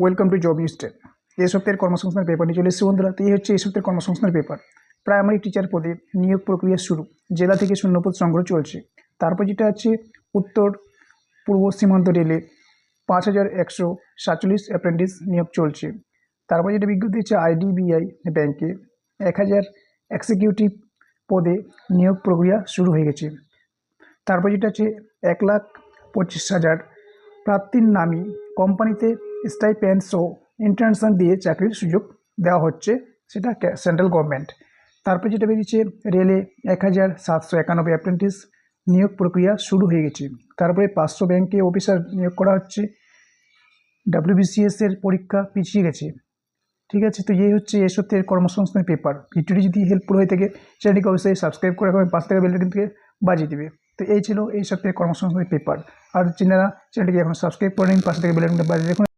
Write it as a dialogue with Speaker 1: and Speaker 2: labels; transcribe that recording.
Speaker 1: Welcome to job news 10। এই সপ্তাহের কর্মসংস্থান পেপার নিয়ে চলে এসেছে বন্ধুরা। তো এই হচ্ছে এই সপ্তাহের কর্মসংস্থান পেপার। প্রাইমারি টিচার পদে নিয়োগ প্রক্রিয়া শুরু, জেলা থেকে শূন্যপদ সংগ্রহ চলছে। তারপর যেটা আছে উত্তর পূর্ব সীমান্ত রেলে 5147 অ্যাপ্রেন্টিস নিয়োগ চলছে। তারপর যেটা বিজ্ঞপ্তি হচ্ছে IDBI ব্যাংকে 1000 এক্সিকিউটিভ পদে নিয়োগ প্রক্রিয়া শুরু হয়ে গেছে। তারপর যেটা আছে 1,25,000 প্রার্থীর নামী কোম্পানিতে স্টাইপেন্ড সহ ইন্টার্নশিপ দিয়ে চাকরির সুযোগ দেওয়া হচ্ছে, সেটা সেন্ট্রাল গভর্নমেন্ট। তারপর যেটা বেরিয়েছে রেলে 1791 অ্যাপ্রেন্টিস নিয়োগ প্রক্রিয়া শুরু হয়ে গেছে। তারপরে 500 ব্যাংকে অফিসার নিয়োগ করা হচ্ছে। WBCS এর পরীক্ষা পিছিয়ে গেছে। ঠিক আছে, তো এই হচ্ছে এই সপ্তাহের কর্মসংস্থান পেপার। ভিডিওটি যদি হেল্পফুল হয়ে থাকে চ্যানেলটিকে অবশ্যই সাবস্ক্রাইব করে রাখবেন, পাশ থেকে বেল আইকনটিকে বাজিয়ে দেবে। তো এই ছিল এই সপ্তাহের কর্মসংস্থান পেপার। আর যারা চ্যানেলটিকে এখন সাবস্ক্রাইব করে নিন, পাশ থেকে বেল আইকনটা বাজিয়ে রাখুন।